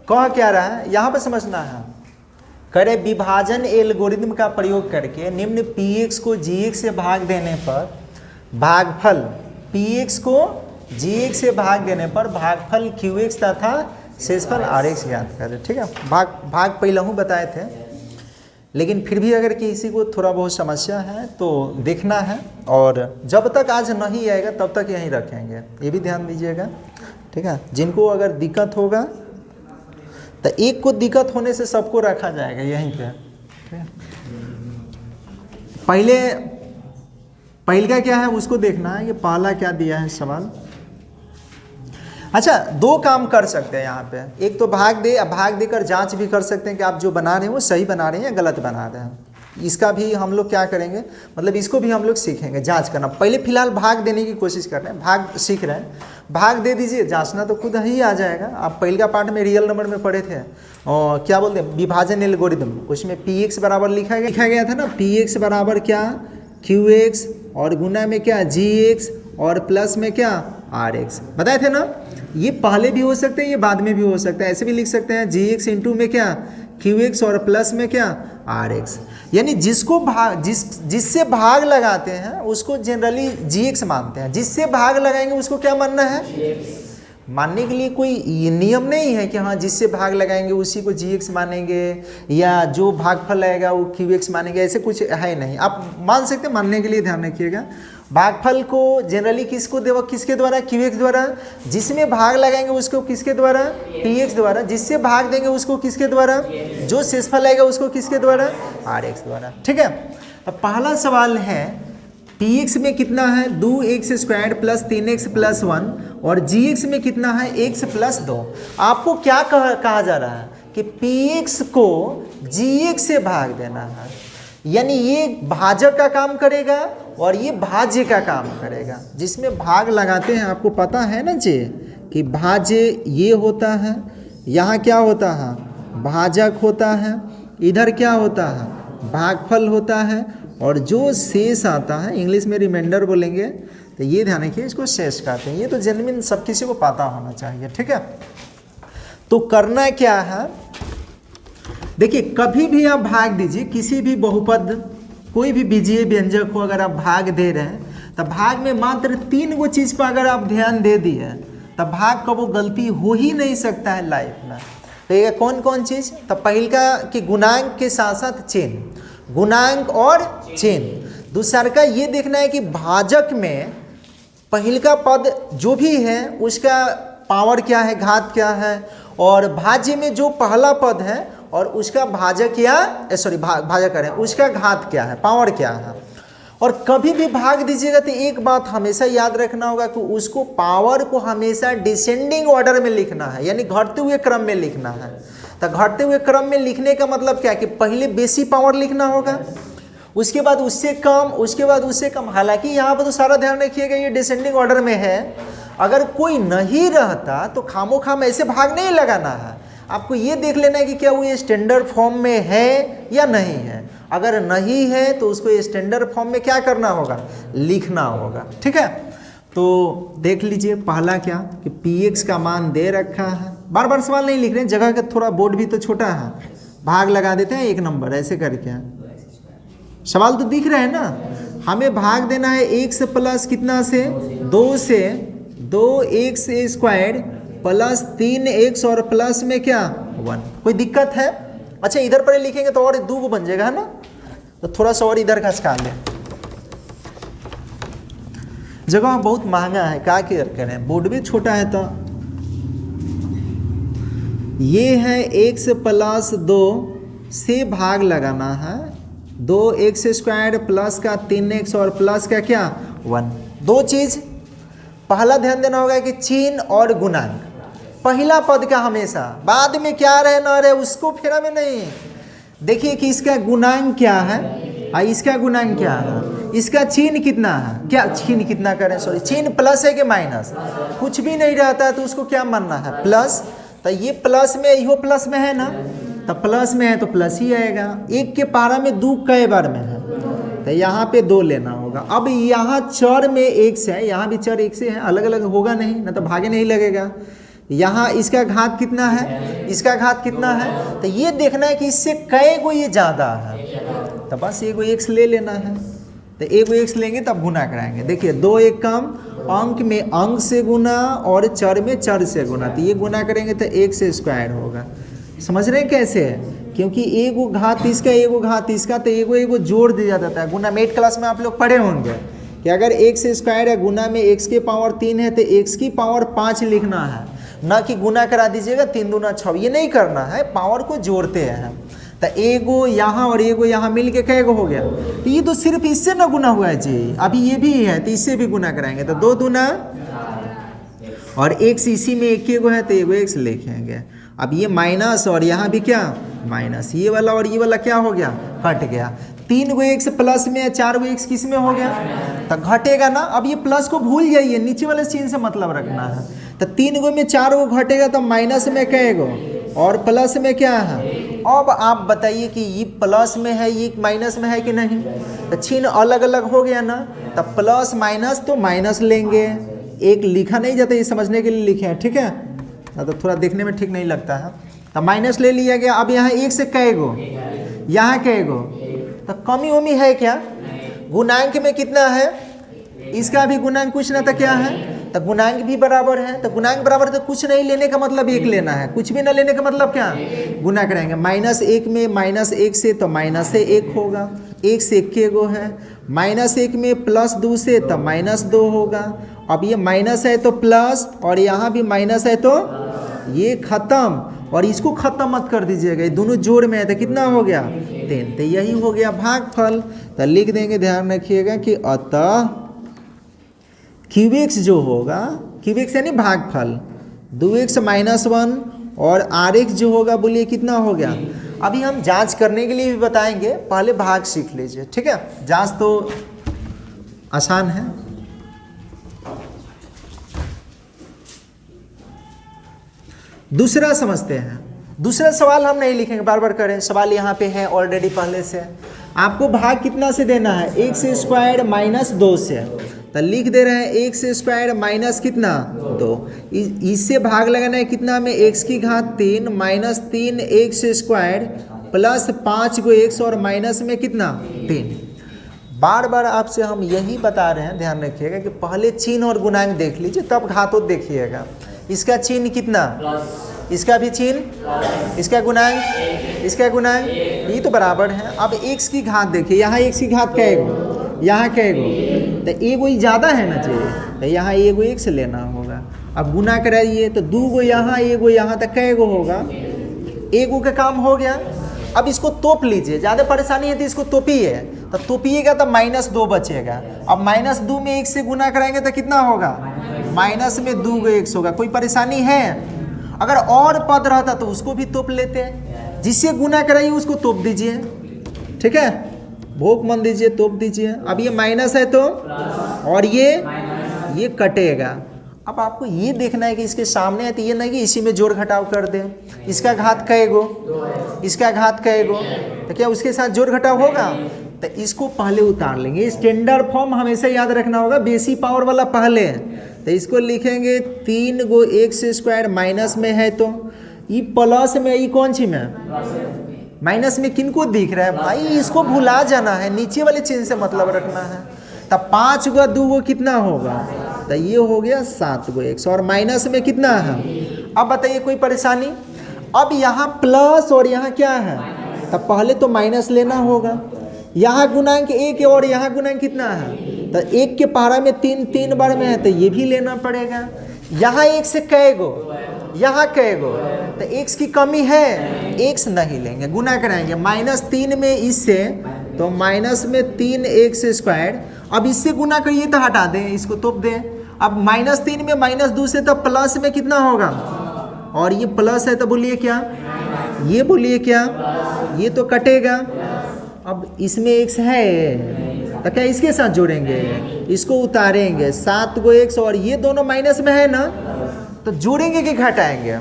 कह क्या रहा है यहाँ पे समझना है, कह रहे विभाजन एल्गोरिदम का प्रयोग करके निम्न px को gx से भाग देने पर भागफल px को gx से भाग देने पर भागफल qx तथा शेषफल rx ज्ञात करें। ठीक है, भाग पहले हूँ बताए थे, लेकिन फिर भी अगर किसी को थोड़ा बहुत समस्या है तो देखना है, और जब तक आज नहीं आएगा तब तक यहीं रखेंगे, ये भी ध्यान दीजिएगा। ठीक है, जिनको अगर दिक्कत होगा तो एक को दिक्कत होने से सबको रखा जाएगा यहीं पे। ठीक है, पहले का क्या है उसको देखना है। ये पहला क्या दिया है सवाल। अच्छा, दो काम कर सकते हैं यहाँ पे, एक तो भाग देकर जांच भी कर सकते हैं कि आप जो बना रहे हैं वो सही बना रहे हैं या गलत बना रहे हैं। इसका भी हम लोग क्या करेंगे, मतलब इसको भी हम लोग सीखेंगे जांच करना। पहले फिलहाल भाग देने की कोशिश कर रहे हैं, भाग सीख रहे हैं, भाग दे दीजिए, जांचना तो खुद ही आ जाएगा। आप पहले का पार्ट में रियल नंबर में पढ़े थे, और क्या बोलते हैं विभाजन एल्गोरिदम, उसमें px बराबर लिखा गया था ना, px बराबर क्या qx और गुना में क्या gx और प्लस में क्या rx बताए थे ना। ये पहले भी हो सकते हैं, ये बाद में भी हो सकता है, ऐसे भी लिख सकते हैं gx इंटू में क्या qx और प्लस में क्या rx। यानी जिसको जिससे भाग लगाते हैं उसको जनरली gx मानते हैं, जिससे भाग लगाएंगे उसको क्या मानना है। मानने के लिए कोई नियम नहीं है कि हाँ जिससे भाग लगाएंगे उसी को gx मानेंगे या जो भागफल आएगा वो qx मानेंगे, ऐसे कुछ है नहीं। आप मान सकते हैं, मानने के लिए ध्यान रखिएगा। भागफल को जनरली किसके द्वारा, qx द्वारा। जिसमें भाग लगाएंगे उसको किसके द्वारा, px द्वारा। जिससे भाग देंगे उसको किसके द्वारा, जो शेषफल आएगा उसको किसके द्वारा, rx द्वारा। ठीक है, तो पहला सवाल है px में कितना है 2x² प्लस 3x प्लस 1 और gx में कितना है x प्लस 2। आपको क्या कहा जा रहा है कि px को gx से भाग देना है, यानी ये भाजक का काम करेगा और ये भाज्य का काम करेगा। जिसमें भाग लगाते हैं आपको पता है ना जी कि भाज्य ये होता है, यहाँ क्या होता है भाजक होता है, इधर क्या होता है भागफल होता है, और जो शेष आता है इंग्लिश में रिमाइंडर बोलेंगे, तो ये ध्यान रखिए इसको शेष कहते हैं। ये तो जेन्युइन सब किसी को पता होना चाहिए। ठीक है, तो करना क्या है, देखिए कभी भी आप भाग दीजिए किसी भी बहुपद, कोई भी बीजीय व्यंजक को अगर आप भाग दे रहे हैं तो भाग में मात्र 3 गो चीज़ पर अगर आप ध्यान दे दिए तब भाग का वो गलती हो ही नहीं सकता है लाइफ में। तो ये कौन कौन चीज़, तो पहल का कि गुणांक के साथ साथ चिन्ह, गुणांक और चिन्ह। दूसरा का ये देखना है कि भाजक में पहल का पद जो भी है उसका पावर क्या है, घात क्या है, और भाज्य में जो पहला पद है और उसका भाजक या भाजक करें उसका घात क्या है, पावर क्या है। और कभी भी भाग दीजिएगा तो एक बात हमेशा याद रखना होगा कि उसको पावर को हमेशा डिसेंडिंग ऑर्डर में लिखना है, यानी घटते हुए क्रम में लिखना है। तो घटते हुए क्रम में लिखने का मतलब क्या है कि पहले बेसी पावर लिखना होगा, उसके बाद उससे कम, उसके बाद उससे कम। हालांकि यहाँ पर तो सारा ध्यान रखिएगा ये डिसेंडिंग ऑर्डर में है, अगर कोई नहीं रहता तो खामोखाम ऐसे भाग नहीं लगाना है। आपको ये देख लेना है कि क्या वो स्टैंडर्ड फॉर्म में है या नहीं है। अगर नहीं है तो उसको स्टैंडर्ड फॉर्म में क्या करना होगा, लिखना होगा। ठीक है, तो देख लीजिए पहला क्या कि px का मान दे रखा है, बार बार सवाल नहीं लिख रहे हैं, जगह का थोड़ा बोर्ड भी तो छोटा है, भाग लगा देते हैं 1 नंबर ऐसे करके। सवाल तो दिख रहा है ना, हमें भाग देना है x प्लस कितना से 2 से 2x² प्लस 3x और प्लस में क्या 1। कोई दिक्कत है? अच्छा इधर पर लिखेंगे तो और 2 बन जाएगा है ना, तो थोड़ा सा और इधर खसका लें। जगह बहुत महंगा है, क्या करें, बोर्ड भी छोटा है। तो ये है x प्लस 2 से भाग लगाना है 2x² प्लस का 3x और प्लस का क्या 1। 2 चीज, पहला ध्यान देना होगा कि चिन्ह और गुणांक। पहला पद का हमेशा, बाद में क्या रहे ना रहे उसको फेरा में नहीं। देखिए कि इसका गुणांक क्या है और इसका गुणांक क्या है, इसका चिन्ह कितना है, क्या चिन्ह कितना करें, सॉरी चिन्ह प्लस है कि माइनस, कुछ भी नहीं रहता है तो उसको क्या मानना है प्लस। तो ये प्लस में, इहो प्लस में है ना, तो प्लस में है तो प्लस ही आएगा। 1 के पारा में 2 कई बार में है तो यहाँ पे 2 लेना होगा। अब यहाँ चर में 1 से है, यहाँ भी चर 1 से है, अलग अलग होगा नहीं ना तो भागे नहीं लगेगा। यहाँ इसका घात कितना है, इसका घात कितना है, तो ये देखना है कि इससे कै गो ये ज़्यादा है, तो बस एगो x ले लेना है। तो एगो x लेंगे तब गुना कराएंगे। देखिए 2 एक कम, अंक में अंक से गुना और चर में चर से गुना, तो ये गुना करेंगे तो x² होगा। समझ रहे हैं कैसे है? क्योंकि एगो घात इसका एगो घात इसका, तो एगो एगो जोड़ दिया जाता है। गुना मेट क्लास में आप लोग पढ़े होंगे कि अगर x² है गुना में x की पावर 3 है तो x की पावर 5 लिखना है, ना कि गुना करा दीजिएगा 3 दूना 6, ये नहीं करना है, पावर को जोड़ते हैं। तो एगो यहाँ और एगो यहाँ मिल के कैगो हो गया, तो ये तो सिर्फ इससे ना गुना हुआ है जी, अभी ये भी है तो इससे भी गुना कराएंगे, तो 2 दूना और x इसी में एक एगो है तो एगो x लिखेंगे। अब ये माइनस और यहाँ भी क्या माइनस, ये वाला और ये वाला क्या हो गया, कट गया। 3 गो x प्लस में 4 गो x किस में हो गया, तो घटेगा ना। अब ये प्लस को भूल जाइए, नीचे वाले चिन्ह से मतलब रखना है। तो 3 गो में 4 गो घटेगा तो माइनस में कैगो और प्लस में क्या है। अब आप बताइए कि ये प्लस में है ये माइनस में है कि नहीं, तो चिन्ह अलग अलग हो गया ना, तो प्लस माइनस तो माइनस लेंगे, एक लिखा नहीं जाता, ये समझने के लिए लिखे हैं, ठीक है, तो थोड़ा देखने में ठीक नहीं लगता है, तो माइनस ले लिया गया। अब यहाँ 1 से कैगो, यहाँ कैगो, तो कमी उमी है क्या, गुणांक में कितना है, इसका भी गुणांक कुछ ना तो क्या है, तो गुणांक भी बराबर है, तो गुणांक बराबर तो कुछ नहीं लेने का मतलब 1 लेना है, कुछ भी ना लेने का मतलब क्या, गुना करेंगे। -1 में -1 से तो माइनस से 1 होगा, 1 से 1 गो है, -1 में +2 से तो -2 होगा। अब ये माइनस है तो प्लस और यहाँ भी माइनस है तो ये खत्म, और इसको खत्म मत कर दीजिएगा, ये दोनों जोड़ में है तो कितना हो गया 10, तो यही हो गया भागफल। तो लिख देंगे, ध्यान रखिएगा कि अतः QX जो होगा, QX यानी भागफल 2x - 1 और RX जो होगा बोलिए कितना हो गया। अभी हम जांच करने के लिए भी बताएंगे, पहले भाग सीख लीजिए, ठीक है, जांच तो आसान है। दूसरा समझते हैं, दूसरा सवाल हम नहीं लिखेंगे, बार बार करें, सवाल यहाँ पे है ऑलरेडी पहले से। आपको भाग कितना से देना है, x² - 2 से, तो लिख दे रहे हैं x² माइनस कितना 2, इससे भाग लगाना है कितना में, x की घात 3 - 3x² प्लस 5 गो x और माइनस में कितना 3। बार बार आपसे हम यही बता रहे हैं, ध्यान रखिएगा कि पहले चिन्ह और गुणांक देख लीजिए तब घातों देखिएगा। इसका चिन्ह कितना, इसका भी चिन्ह, इसका गुणांक, इसका गुणांक, ये तो बराबर है। अब x की घात देखिए, यहाँ x की घात कैगो, यहाँ कैगो, तो एगो ही ज़्यादा है ना चाहिए, तो यहाँ एगो x लेना होगा। अब गुना कराइए तो 2 गो यहाँ एगो यहाँ, तो कैगो होगा, एगो का काम हो गया। अब इसको तोप लीजिए, ज़्यादा परेशानी है तो इसको तोपिए, तो तोपिएगा तो -2 बचेगा। अब -2 में 1 से गुना कराएंगे तो कितना होगा, माइनस में 2 गो x होगा। कोई परेशानी है, अगर और पद रहता तो उसको भी तोप लेते हैं, जिससे गुना कराइए उसको तोप दीजिए, ठीक है, भोग मन दीजिए, तोप दीजिए। अब ये माइनस है तो और ये कटेगा। अब आपको ये देखना है कि इसके सामने है तो ये नहीं कि इसी में जोड़ घटाव कर दे। इसका घात कैगो, इसका घात कैगो, तो क्या उसके साथ जोड़ घटाव होगा, तो इसको पहले उतार लेंगे। स्टैंडर्ड फॉर्म हमेशा याद रखना होगा, बेसी पावर वाला पहले, तो इसको लिखेंगे 3 गो x² माइनस में है तो ये प्लस में, ये कौन सी में माइनस में, किनको दिख रहा है भाई, इसको भुला जाना है, नीचे वाले चिन्ह से मतलब रखना है। तब 5 गो 2 गो कितना होगा, तो ये हो गया 7 गो x और माइनस में कितना है। अब बताइए कोई परेशानी, अब यहाँ प्लस और यहाँ क्या है, तब पहले तो माइनस लेना होगा। यहाँ गुणांक 1 और यहाँ गुणांक कितना है, तो 1 के पारा में 3 बार में है तो ये भी लेना पड़ेगा। यहाँ 1 से कैगो, यहाँ कैगो, तो x की कमी है, x नहीं लेंगे, गुना कराएंगे। -3 में इससे तो माइनस में 3x², अब इससे गुना करिए तो हटा दें, इसको तोप दें। अब -3 में -2 से तो प्लस में कितना होगा, और ये प्लस है तो बोलिए क्या, ये बोलिए क्या, ये तो कटेगा। अब इसमें x है तो क्या इसके साथ जोड़ेंगे, इसको उतारेंगे, 7 गो x और ये दोनों माइनस में है ना, तो जोड़ेंगे कि घटाएंगे,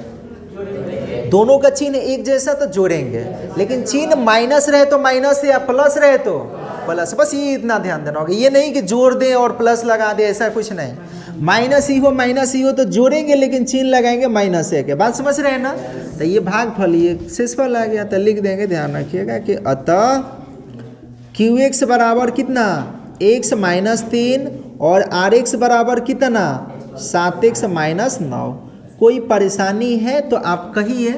दोनों का चिन्ह एक जैसा तो जोड़ेंगे, लेकिन चिन्ह माइनस रहे तो माइनस या प्लस रहे तो प्लस, बस ये इतना ध्यान देना होगा। ये नहीं कि जोड़ दें और प्लस लगा दें, ऐसा कुछ नहीं। माइनस ही हो तो जोड़ेंगे लेकिन चिन्ह लगाएंगे -1 है। बात समझ रहे हैं ना। तो ये भागफल ये शेषफल आ गया। तो लिख देंगे, ध्यान रखिएगा कि अतः QX बराबर कितना x -3 और RX बराबर कितना 7x -9। कोई परेशानी है तो आप कहिए,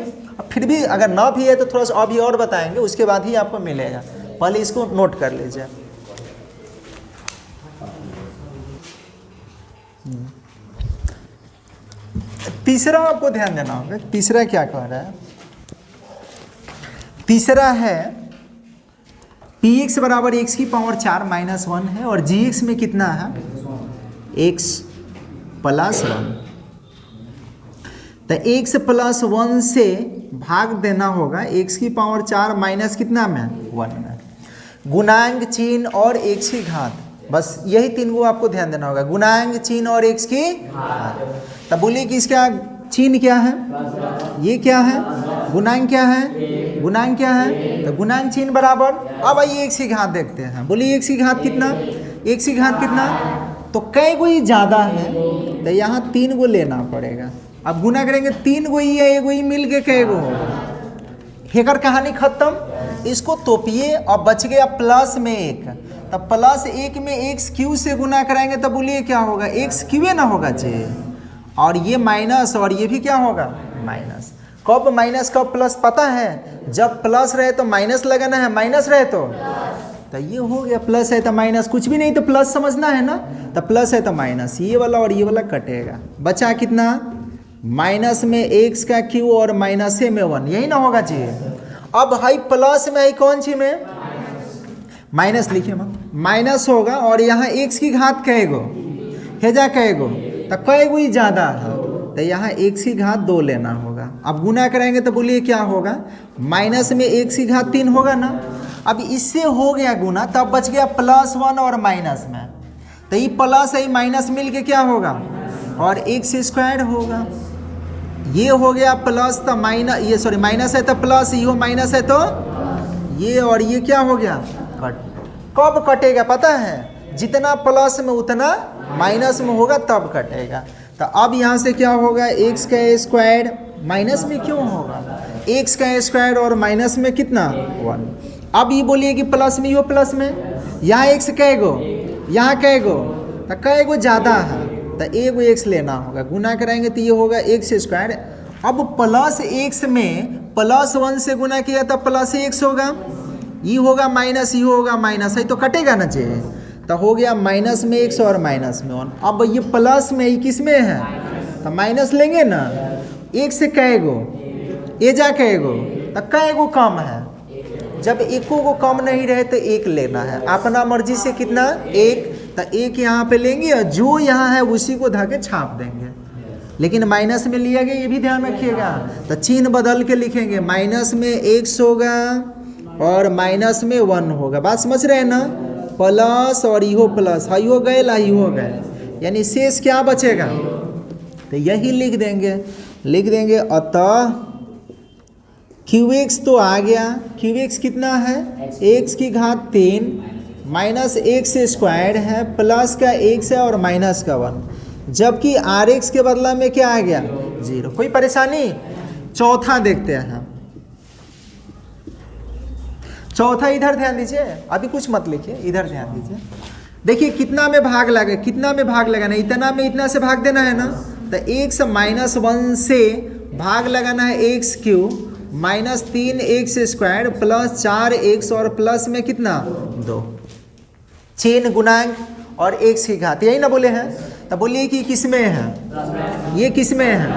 फिर भी अगर ना भी है तो थोड़ा सा अभी और बताएंगे, उसके बाद ही आपको मिलेगा। पहले इसको नोट कर लीजिए। तीसरा आपको ध्यान देना होगा। तीसरा क्या कह रहा है? तीसरा है px बराबर x की पावर 4 -1 है और gx में कितना है x + 1। तो x + 1 से भाग देना होगा x की पावर 4 माइनस कितना में 1 में। गुणांक चिन्ह और x की घात, बस यही 3 को आपको ध्यान देना होगा। गुणांक चिन्ह और x की घात। तब बोलिए कि इसका चिन्ह क्या है, ये क्या है, गुणांक क्या है, गुणांक क्या है। तो गुणांक चिन्ह बराबर, अब आइए x की घात देखते हैं। बोलिए x की घात कितना, x की घात कितना। तो कई गो ही ज़्यादा है तो यहाँ 3 गो लेना पड़ेगा। अब गुना करेंगे 3 गो ही है, एगो ही मिल के कई गो होगा। हेकर कहानी खत्म। इसको तोपिए और बच गया प्लस में 1। तब +1 में x³ से गुना कराएंगे तब बोलिए क्या होगा, x³ ना होगा चाहिए। और ये माइनस और ये भी क्या होगा माइनस। कब माइनस कब प्लस पता है? जब प्लस रहे तो माइनस लगाना है, माइनस रहे तो ये हो गया। प्लस है तो माइनस, कुछ भी नहीं तो प्लस समझना है ना। तो प्लस है तो माइनस, ये वाला और ये वाला कटेगा। बचा कितना, माइनस में x³ और माइनस में 1, यही ना होगा चाहिए। अब हाई प्लस में आई कौन सी में माइनस लिखिए मत, माइनस होगा और यहाँ x की घात कहेगो हेजा कहेगो तो कईगो ही ज़्यादा है तो यहाँ x की घात 2 लेना होगा। अब गुना करेंगे तो बोलिए क्या होगा, माइनस में x की घात 3 होगा ना। अब इससे हो गया गुना, तब बच गया +1 और माइनस में। तो ये प्लस है माइनस मिल के क्या होगा और x² होगा। ये हो गया प्लस तो माइनस, ये सॉरी माइनस है तो प्लस, ये माइनस है तो ये, और ये क्या हो गया कट। कब कटेगा पता है, जितना प्लस में उतना माइनस में होगा तब कटेगा। तो अब यहाँ से क्या होगा, x² माइनस में क्यों होगा, x² और माइनस में कितना 1। अब ये बोलिए कि प्लस में, यो प्लस में, यहाँ x कहेगो, यहाँ कहेगो तो कहेगो ज़्यादा है तो एगो x लेना होगा। गुना कराएंगे तो ये होगा x²। अब +x में +1 से गुना किया तो +x होगा, ये होगा माइनस, ये होगा माइनस, है तो कटेगा ना चाहिए। तो हो गया माइनस में x और माइनस में 1। अब ये प्लस में, ये किस में है तो माइनस लेंगे ना। एक से कहेगो एजा कहेगो तो कहेगो कम है। जब एको को कम नहीं रहे तो 1 लेना है, अपना मर्जी से कितना 1। तो 1 यहाँ पे लेंगे और जो यहाँ है उसी को धागे छाप देंगे। लेकिन माइनस में लिया गया ये भी ध्यान रखिएगा। तो चिन्ह बदल के लिखेंगे, माइनस में x होगा और माइनस में 1 होगा। बात समझ रहे हैं ना। प्लस और इहो प्लस, हाई हो गए, लाई हो गए, यानी शेष क्या बचेगा। तो यही लिख देंगे अतः QX तो आ गया। QX कितना है, x की घात 3 माइनस x² है, प्लस का x है और माइनस का 1। जबकि RX के बदला में क्या आ गया 0। कोई परेशानी। चौथा देखते हैं। चौथा इधर ध्यान दीजिए, अभी कुछ मत लिखिए, इधर ध्यान दीजिए। देखिए कितना में भाग लगे, कितना में भाग लगाना, इतना में इतना से भाग देना है ना। तो x -1 से भाग लगाना है x³ minus 3x² plus 4x और प्लस में कितना 2। चिन्ह गुणांक और x की घात, यही ना बोले हैं। तो बोलिए कि किस में है, ये किस में है,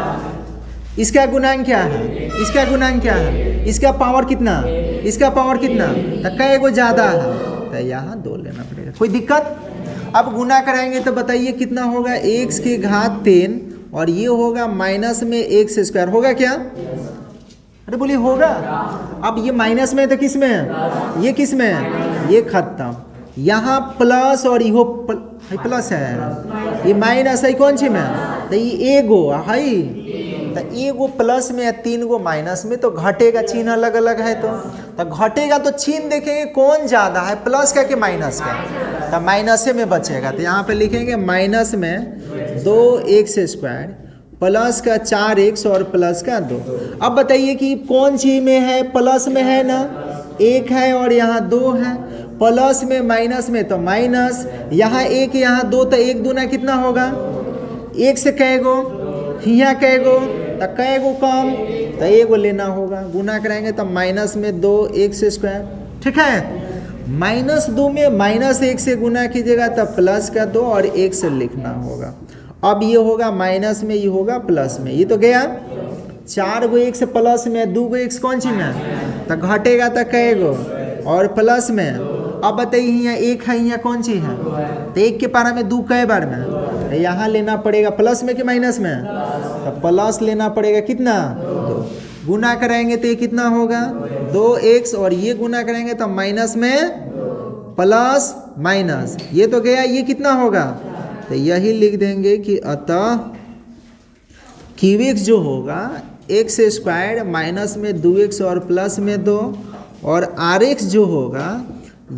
इसका गुणांक क्या है, इसका गुणांक क्या है, इसका पावर कितना, इसका पावर कितना। तो कई गो ज़्यादा है तो यहाँ 2 लेना पड़ेगा। कोई दिक्कत। अब गुना कराएंगे तो बताइए कितना होगा, x की घात 3 और ये होगा माइनस में x² होगा क्या। अरे बोलिए होगा। अब ये माइनस में है तो किस में है, ये किस में है, ये खत्म। यहाँ प्लस और ये प्लस है, ये माइनस है कौन सी में, तो ये एगो है तो एगो प्लस में या 3 गो माइनस में। तो घटेगा, चिन्ह अलग अलग है तो घटेगा। तो चिन्ह देखेंगे कौन ज़्यादा है, प्लस का कि माइनस का। तो माइनस में बचेगा, तो यहाँ पे लिखेंगे माइनस में 2x² प्लस का 4x और प्लस का 2। अब बताइए कि कौन चीज में है, प्लस में है ना, 1 है और यहाँ 2 है, प्लस में माइनस में तो माइनस, यहाँ 1 यहाँ 2, तो 1 दूना कितना होगा, 1 से कैगो, यहाँ कैगो, तो कैगो कम, तो एगो लेना होगा, गुना कराएंगे तो माइनस में 2x²। ठीक है, -2 में -1 से गुना कीजिएगा तो प्लस का 2 और 1 से लिखना होगा। अब ये होगा माइनस में, ये होगा प्लस में, ये तो गया 4 गो x प्लस में, 2 गो x कौन सी में, तो घटेगा तो कैगो और प्लस में। अब बताइए यहाँ 1 है, यहाँ कौन सी है, तो 1 के पारा में 2 कै बार में, तो यहाँ लेना पड़ेगा प्लस में कि माइनस में, तो प्लस लेना पड़ेगा कितना, 2। गुना कराएंगे तो ये कितना होगा 2x और ये गुना करेंगे तो माइनस में प्लस माइनस, ये तो गया, ये कितना होगा, तो यही लिख देंगे कि अतः क्यूएक्स जो होगा x² माइनस में 2x और प्लस में 2 और rx जो होगा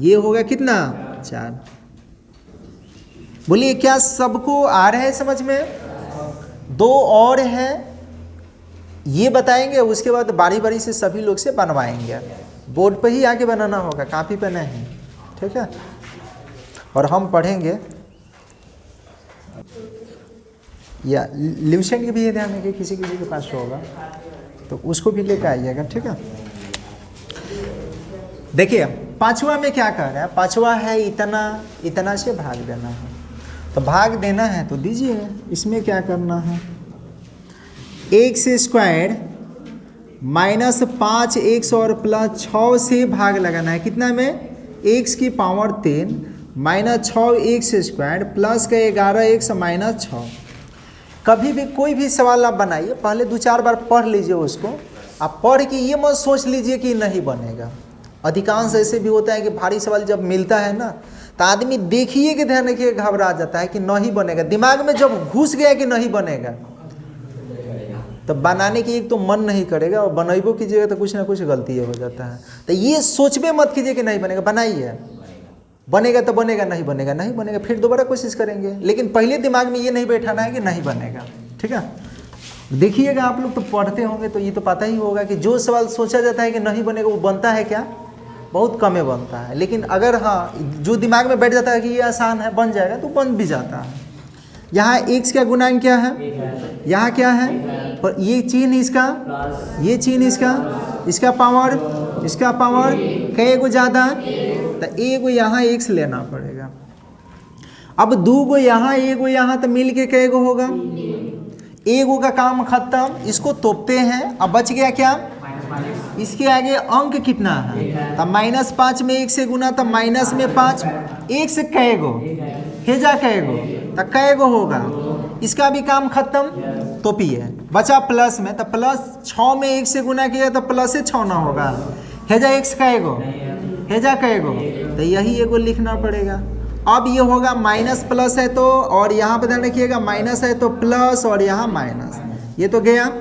ये होगा कितना 4। बोलिए क्या सबको आ रहा है समझ में? 2 और है ये बताएंगे, उसके बाद बारी बारी से सभी लोग से बनवाएंगे। बोर्ड पे ही आके बनाना होगा, कॉपी पे नहीं, ठीक है। और हम पढ़ेंगे या ल्यूसेंट के भी ये ध्यान है कि किसी किसी के पास होगा तो उसको भी लेकर आइएगा, ठीक है। देखिए पांचवा में क्या कह रहा है, पांचवा है इतना, इतना से भाग देना है, तो भाग देना है तो दीजिए। इसमें क्या करना है, x² माइनस 5x और प्लस 6 से भाग लगाना है, कितना में, x की पावर 3 माइनस 6x² प्लस का 11x माइनस 6। कभी भी कोई भी सवाल आप बनाइए, पहले 2-4 बार पढ़ लीजिए उसको। आप पढ़ के ये मत सोच लीजिए कि नहीं बनेगा। अधिकांश ऐसे भी होता है कि भारी सवाल जब मिलता है ना तो आदमी देखिए कि ध्यान रखिए घबरा जाता है कि नहीं बनेगा। दिमाग में जब घुस गया कि नहीं बनेगा तो बनाने की एक तो मन नहीं करेगा और बनैबो कीजिएगा तो कुछ ना कुछ गलती हो जाता है। तो ये सोचबे मत कीजिए कि नहीं बनेगा, बनाइए, बनेगा तो बनेगा, नहीं बनेगा नहीं बनेगा, फिर दोबारा कोशिश करेंगे। लेकिन पहले दिमाग में ये नहीं बैठाना है कि नहीं बनेगा, ठीक है। देखिएगा आप लोग तो पढ़ते होंगे तो ये तो पता ही होगा कि जो सवाल सोचा जाता है कि नहीं बनेगा वो बनता है क्या, बहुत कम है बनता है। लेकिन अगर हाँ जो दिमाग में बैठ जाता है कि ये आसान है बन जाएगा तो बन भी जाता है। यहाँ x का गुणांक क्या है, यहाँ क्या है, पर ये चिन्ह इसका, ये चिन्ह इसका, इसका पावर कई गो ज़्यादा तो एगो यहाँ x लेना पड़ेगा। अब 2 गो यहाँ, एगो यहाँ, तो मिल के कई गो होगा, एगो का काम खत्म। इसको तोपते हैं, अब बच गया क्या, इसके आगे अंक कितना है, तब -5 में 1 से गुना तो माइनस में 5, 1 से कै गो हेजा कै गो तो कै गो होगा, इसका भी काम खत्म। तोपिए बचा प्लस में, तो प्लस 6 में 1 से गुना किया तो प्लस से 6 ना होगा, हेजा x कै गो, हेजा कै गो, तो यही एगो लिखना पड़ेगा। अब ये होगा माइनस प्लस है तो, और यहाँ पर ध्यान रखिएगा माइनस है तो प्लस और यहाँ माइनस, ये तो गया।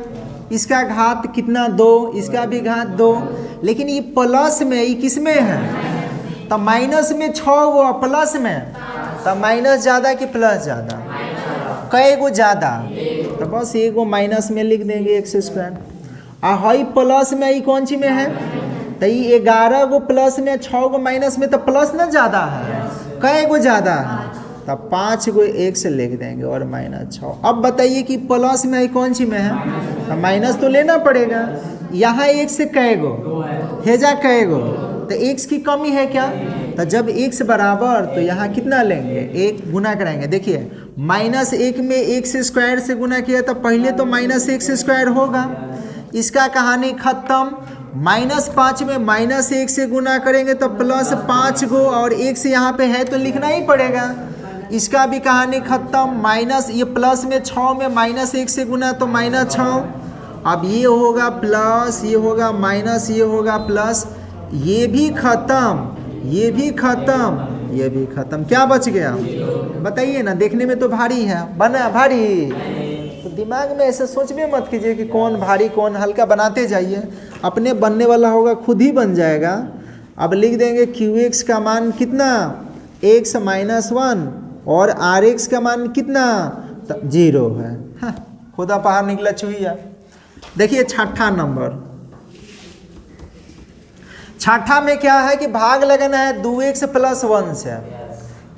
इसका घात कितना 2, इसका भी घात 2, लेकिन ये प्लस में ये किस में है, तो माइनस में 6 गो, प्लस में तो माइनस ज़्यादा कि प्लस ज़्यादा, कई गो ज़्यादा, तो बस एगो माइनस में लिख देंगे x²। हाई प्लस में ये कौन सी में है, तो ये 11 गो प्लस में 6 गो माइनस में, तो प्लस ना ज़्यादा है, कई गो ज़्यादा है, तब 5 गो x लिख देंगे और -6। अब बताइए कि प्लस में कौन सी में है, तो माइनस तो लेना पड़ेगा। यहाँ x से कै गो, हेजा कै गो, तो x की कमी है क्या, तो जब x बराबर तो यहाँ कितना लेंगे, 1 गुना कराएंगे। देखिए -1 में x² से गुना किया तो पहले तो -x² होगा, इसका कहानी खत्म। -5 में -1 से गुना करेंगे तो +5 गो और x यहाँ पे है तो लिखना ही पड़ेगा, इसका भी कहानी खत्म। माइनस ये प्लस में 6 में -1 से गुना तो -6, अब ये होगा प्लस, ये होगा माइनस, ये होगा प्लस, ये भी खत्म, ये भी खत्म, ये भी खत्म। क्या बच गया बताइए ना, देखने में तो भारी है, बना भारी, तो दिमाग में ऐसे सोचने मत कीजिए कि कौन भारी कौन हल्का, बनाते जाइए, अपने बनने वाला होगा खुद ही बन जाएगा। अब लिख देंगे QX का मान कितना x माइनस 1 और आर एक्स का मान कितना 0 है। हाँ, खुदा बाहर निकला चूहिया। देखिए छठा नंबर, छठा में क्या है कि भाग लगाना है 2x प्लस 1 से।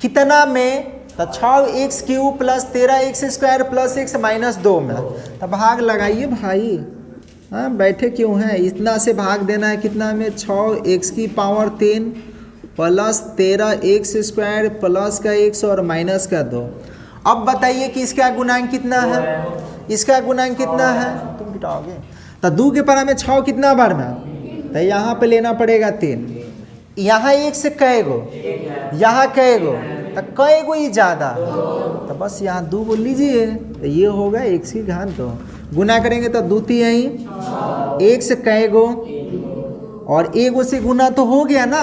कितना में? तो 6x cube plus 13x square plus x minus 2 में। तो भाग लगाइए भाई। हाँ, बैठे क्यों हैं? इतना से भाग देना है कितना में? 6x की power 3 plus 13x square plus का x और माइनस का 2। अब बताइए कि इसका गुणांक कितना है? इसका गुणांक कितना है? तुम बिठाओगे तो 2 के परा में 6 कितना बार में? तो यहाँ पे लेना पड़ेगा 3। यहाँ 1 से कै गो, यहाँ कै गो, तो कै गो ही ज़्यादा, तो बस यहाँ 2 बोल लीजिए। तो ये होगा x की घात 2। गुना करेंगे तो 2 यहीं 1 से कै गो और 1 से गुना तो हो गया ना,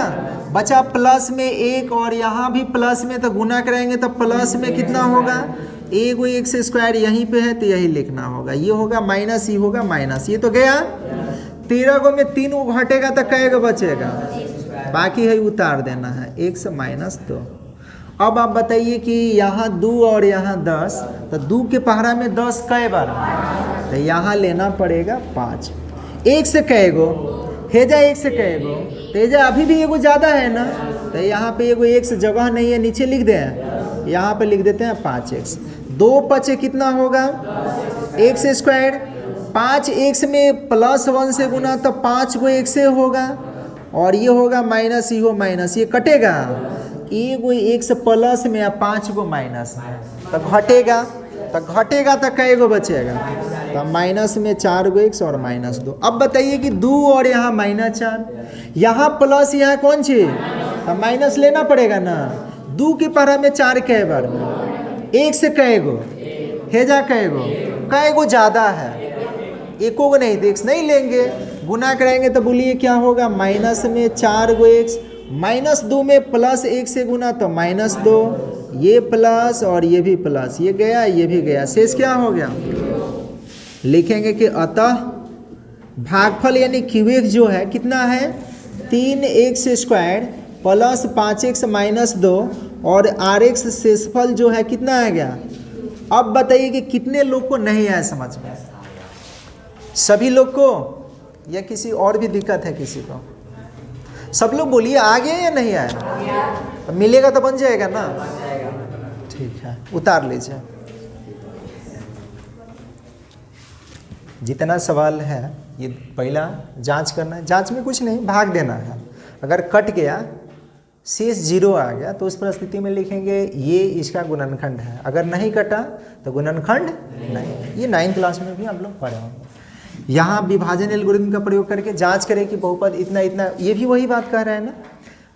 बचा प्लस में 1 और यहाँ भी प्लस में, तो गुना करेंगे तो प्लस में कितना होगा? 1 स्क्वायर यहीं पे है तो यही लिखना होगा। ये होगा माइनस, ये होगा माइनस, ये तो गया। 13 गो में 3 गो घटेगा तो कै गो बचेगा? बाकी है उतार देना है, 1 माइनस 2। अब आप बताइए कि यहाँ 2 और यहाँ 10, तो 2 के पहरा में 10 कै बार? तो यहाँ लेना पड़ेगा 5। 1 से कै गो हेजा, 1 से कै गो तेजा, अभी भी एगो ज़्यादा है ना, तो यहाँ पे एगो 1 से जगह नहीं है, नीचे लिख दें, यहाँ पे लिख देते हैं 5x। 2 पचे कितना होगा? x square. 5x में प्लस 1 से गुना तो 5 गो x से होगा और ये होगा माइनस, ये हो माइनस, ये कटेगा। एगो x प्लस में या 5 गो माइनस में, तो घटेगा। तो घटेगा तो कै गो बचेगा? तो माइनस में 4 गो x और माइनस 2। अब बताइए कि 2 और यहाँ माइनस 4, यहाँ प्लस, यहाँ कौन चीज? तो माइनस लेना पड़ेगा ना। 2 के पहरा में 4 कै बार में? 1 से कै गो हेजा, कै गो ज़्यादा है, एको को नहीं, तो x नहीं लेंगे। गुना करेंगे तो बोलिए क्या होगा? माइनस में 4 गो x, माइनस 2 में प्लस 1 से गुना तो माइनस 2, ये प्लस और ये भी प्लस, ये गया ये भी गया, शेष क्या हो गया? लिखेंगे कि अतः भागफल यानी क्यूएक्स जो है कितना है? 3x square plus 5x minus 2 और RX शेषफल जो है कितना आ गया? अब बताइए कि कितने लोग को नहीं आया समझ में? सभी लोग को या किसी और भी दिक्कत है किसी को? सब लोग बोलिए आ गया या नहीं आया? मिलेगा तो बन जाएगा ना। ठीक है, उतार लीजिए। जितना सवाल है ये पहला जांच करना है। जांच में कुछ नहीं, भाग देना है। अगर कट गया, शेष 0 आ गया, तो उस परिस्थिति में लिखेंगे ये इसका गुणनखंड है। अगर नहीं कटा तो गुणनखंड नहीं। ये 9th क्लास में भी हम लोग पढ़े होंगे। यहाँ विभाजन एल्गोरिथम का प्रयोग करके जांच करें कि बहुपद इतना इतना, ये भी वही बात कह रहे हैं ना।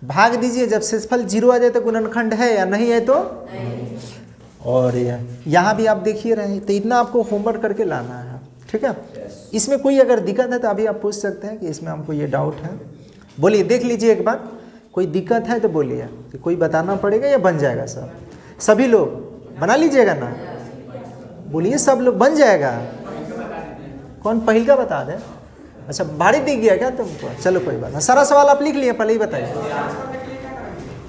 भाग दीजिए, जब शेषफल 0 आ जाए तो गुणनखंड है या नहीं है तो और यहाँ भी आप देखिए रहे, तो इतना आपको होमवर्क करके लाना है। ठीक है, इसमें कोई अगर दिक्कत है तो अभी आप पूछ सकते हैं कि इसमें हमको ये डाउट है। बोलिए, देख लीजिए एक बार, कोई दिक्कत है तो बोलिए कि कोई बताना पड़ेगा या बन जाएगा सब? सभी लोग बना लीजिएगा ना? बोलिए, सब लोग बन जाएगा। कौन पहल का बता दे? अच्छा, भारी दिख गया क्या तुमको? चलो कोई बात नहीं, सारा सवाल आप लिख लिए, पहले ही बताइए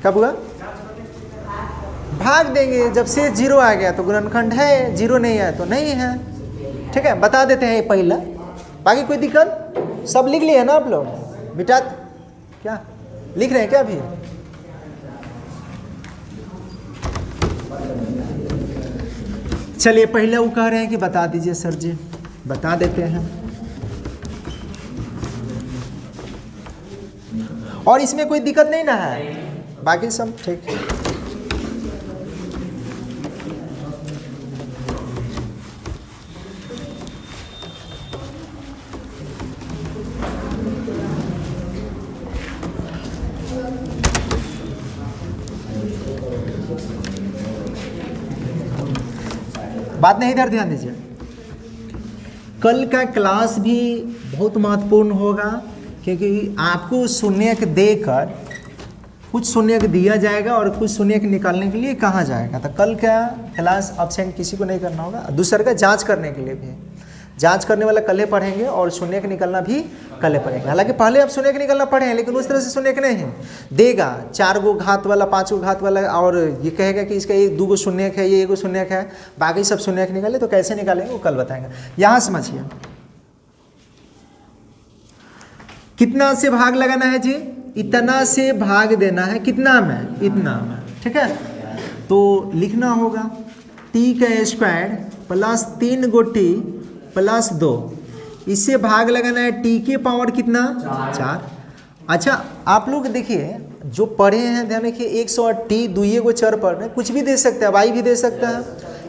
कब हुआ। भाग देंगे, जब से 0 आ गया तो गुणनखंड है, 0 नहीं आया तो नहीं है। ठीक है, बता देते हैं ये पहला। बाकी कोई दिक्कत? सब लिख लिए ना आप लोग? बेटा क्या लिख रहे हैं क्या अभी? चलिए, पहले वो कह रहे हैं कि बता दीजिए सर जी, बता देते हैं। और इसमें कोई दिक्कत नहीं ना है? बाकी सब ठीक है। बात नहीं, इधर ध्यान दीजिए। कल का क्लास भी बहुत महत्वपूर्ण होगा, क्योंकि आपको शून्यक देकर कुछ शून्यक दिया जाएगा और कुछ शून्यक निकालने के लिए कहा जाएगा। तो कल का क्लास अब्सेंट किसी को नहीं करना होगा। दूसरा का जांच करने के लिए भी, जांच करने वाला कल पढ़ेंगे और शून्य का निकलना भी कल पढ़ेंगे। हालांकि पहले आप शून्य का निकलना पढ़े हैं, लेकिन उस तरह से शून्य का नहीं देगा। 4 गो घात वाला, 5 गो घात वाला, और ये कहेगा कि इसका 1 2 गो शून्य है, ये 1 गो शून्य है, बाकी सब शून्य का निकाले। तो कैसे निकालेंगे वो कल बताएंगे। यहाँ समझिए, कितना से भाग लगाना है जी? इतना से भाग देना है कितना में? इतना में। ठीक है, तो लिखना होगा टी का स्क्वायर प्लस 3 गो टी प्लस 2, इससे भाग लगाना है टी के पावर कितना? 4। अच्छा, आप लोग देखिए जो पढ़े हैं ध्यान रखिए, 180 दुइये को चर पढ़ रहे, कुछ भी दे सकते हैं, वाई भी दे सकता है,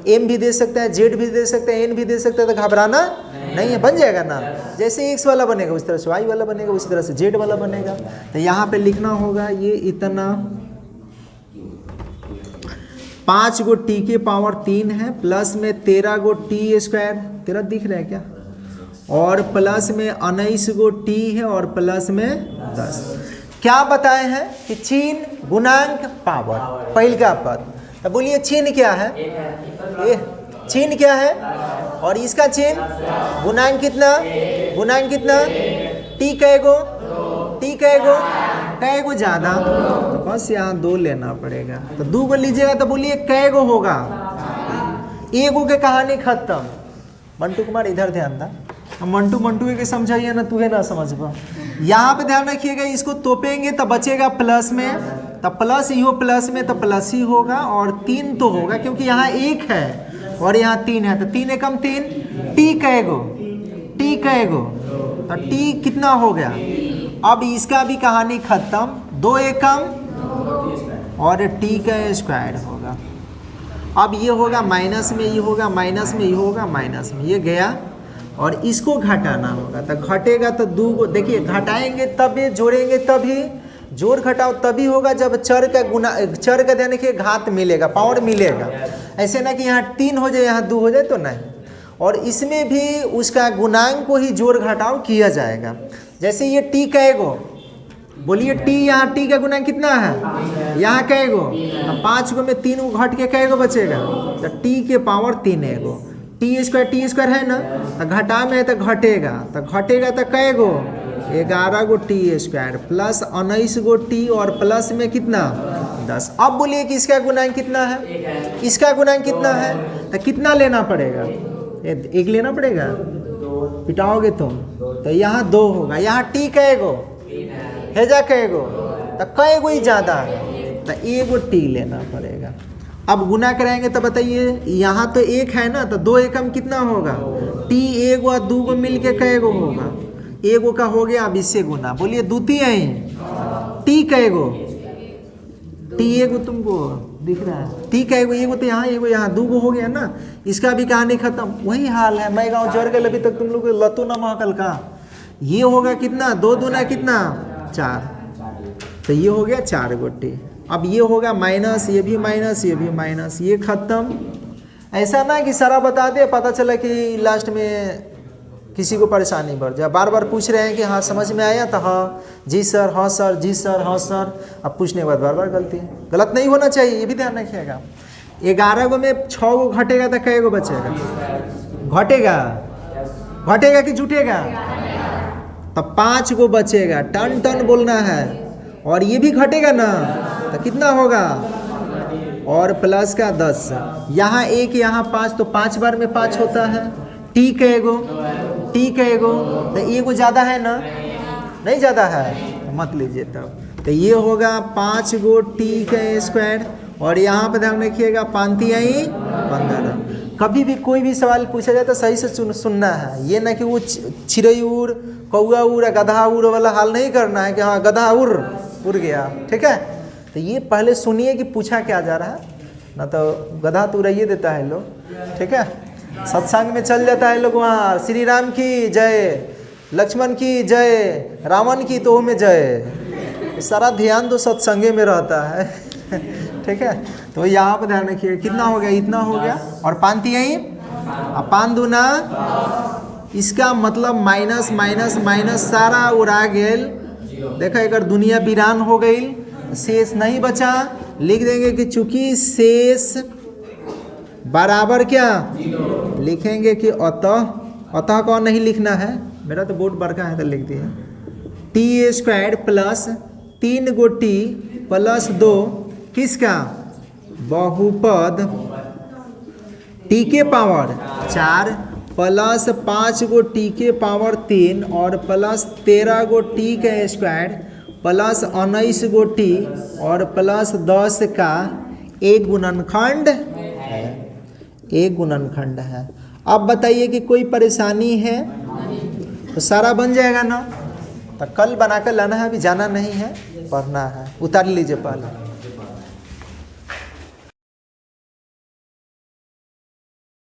एम भी दे सकता है, जेड भी दे सकता है, एन भी दे सकता है, तो घबराना नहीं है, बन जाएगा ना। जैसे एक्स वाला बनेगा उस तरह से वाई वाला बनेगा, उसी तरह से जेड वाला बनेगा। तो यहाँ पे लिखना होगा ये इतना 5 गो टी के पावर 3 है, प्लस में 13 गो टी स्क्वायर, 13 दिख रहा है क्या, और प्लस में 19 गो टी है, और प्लस में 10। क्या बताए हैं कि चिन्ह गुणांक पावर पहल का पद। तो बोलिए चिन्ह क्या है? चिन्ह क्या है? और इसका चिन्ह गुणांक कितना? गुणांक कितना? टी कैगो? टी कैगो? कैगो ज़्यादा, तो बस यहाँ 2 लेना पड़ेगा। तो 2 को लीजिएगा तो बोलिए कैगो होगा? एगो के कहानी खत्म। मंटू कुमार इधर ध्यान दा, मंटू के समझाइए ना, तुहे ना समझ पा। यहाँ पे ध्यान रखिएगा, इसको तोपेंगे तो बचेगा प्लस में, तो प्लस ही हो, प्लस में तो प्लस ही होगा, और 3 तो होगा क्योंकि यहाँ 1 है और यहाँ 3 है, तो 3 एकम 3, टी कैगो? टी कैगो? तो टी कितना हो गया? अब इसका भी कहानी खत्म, 2 एकम और टी का स्क्वायर होगा। अब ये होगा माइनस में, ये होगा माइनस में, ये होगा माइनस में, ये गया, और इसको घटाना होगा। तो घटेगा तो 2 को, देखिए घटाएंगे तभी, जोड़ेंगे तभी, जोड़ घटाओ तभी होगा जब चर का गुना, चर का देने के घात मिलेगा, पावर मिलेगा। ऐसे ना कि यहाँ 3 हो जाए यहाँ 2 हो जाए, तो नहीं। और इसमें भी उसका गुणांक को ही जोड़ घटाव किया जाएगा। जैसे ये टी कैगो, बोलिए टी, यहाँ टी का गुणांक कितना है? यहाँ कैगो? 5 गो में 3 गो घट के कैगो बचेगा? तो टी के पावर 3 एगो। टी स्क्वायर है ना, तो घटा में है तो घटेगा, तो घटेगा तो कैगो? 11 गो टी स्क्वायर प्लस 19 गो टी, और प्लस में कितना? 10। अब बोलिए कि इसका गुणांक कितना है? इसका गुणांक कितना है? तो कितना लेना पड़ेगा? 1 लेना पड़ेगा, पिटाओगे तुम। तो यहाँ 2 होगा, यहाँ टी कैगो? हेजा कैगो? तो कैगो ही ज़्यादा है, तो 1 गो टी लेना पड़ेगा। अब गुना कराएंगे तो बताइए, यहाँ तो 1 है ना, तो 2 एकम कितना होगा? टी 1 और 2 को मिल के कैगो होगा? 1 का हो गया, अब इससे गुना, बोलिए द्वितीय है टी कैगो? टी 1 तुमको दिख रहा है, टी कैगो? 1 तो यहाँ, 1 यहाँ, 2 हो गया ना। इसका भी कहानी खत्म, वही हाल है। मैं गाँव जर गए अभी तक, तुम लोग लतू ना महकल का। ये होगा कितना? 2 दूना कितना? 4, तो ये हो गया 4 गो टी। अब ये होगा माइनस, ये भी माइनस, ये भी माइनस, ये खत्म। ऐसा ना कि सारा बता दे, पता चला कि लास्ट में किसी को परेशानी बढ़ जाए। बार बार पूछ रहे हैं कि हाँ समझ में आया, तो हाँ जी सर, हाँ सर, जी सर, हाँ सर। अब पूछने के बाद बार बार गलती, गलत नहीं होना चाहिए, ये भी ध्यान रखिएगा। 11 गो में 6 गो घटेगा तो कै गो बचेगा? घटेगा? घटेगा कि जुटेगा? तो 5 गो बचेगा, टन टन बोलना है। और ये भी घटेगा ना, तो कितना होगा? और प्लस का 10, यहाँ 1 यहाँ 5, तो 5 बार में 5 होता है। टी कैगो? टी कैगो? तो 1 गो ज़्यादा है ना, नहीं ज़्यादा है, तो मत लीजिए तब। तो ये होगा 5 गो टी का स्क्वायर, और यहाँ पर ध्यान रखिएगा 5 आई 15। कभी भी कोई भी सवाल पूछा जाए तो सही से सुनना है, ये ना कि वो चिड़ै उड़, कौआ उड़, गधा उड़ वाला हाल नहीं करना है कि हाँ गधा उड़ गया। ठीक है, तो ये पहले सुनिए कि पूछा क्या जा रहा है, ना तो गधा तो उड़ाइए देता है लोग। ठीक है, सत्संग में चल जाता है लोग, वहाँ श्री राम की जय, लक्ष्मण की जय, रावण की तो में जय, सारा ध्यान तो सत्संगे में रहता है। ठीक है, तो यहाँ पर ध्यान रखिए, कितना हो गया? इतना हो गया, और 5 आई, अब 5 दूना, इसका मतलब माइनस माइनस माइनस सारा उड़ा गेल। देखा, अगर दुनिया वीरान हो गई, शेष नहीं बचा, लिख देंगे कि चूंकि शेष बराबर क्या लिखेंगे कि अतः अतः कौन नहीं लिखना है, मेरा तो बोर्ड बड़का है तो लिख दिए। टी स्क्वायर प्लस 3 गो टी प्लस 2 किसका, बहुपद टी के पावर 4 प्लस 5 गो टी के पावर 3 और प्लस 13 गो टी का स्क्वायर प्लस 19 गो टी और प्लस 10 का एक गुणनखंड है, एक गुणनखंड है। अब बताइए कि कोई परेशानी है, तो सारा बन जाएगा ना। तो कल बनाकर लाना है, अभी जाना नहीं है, पढ़ना है। उतार लीजिए पहले।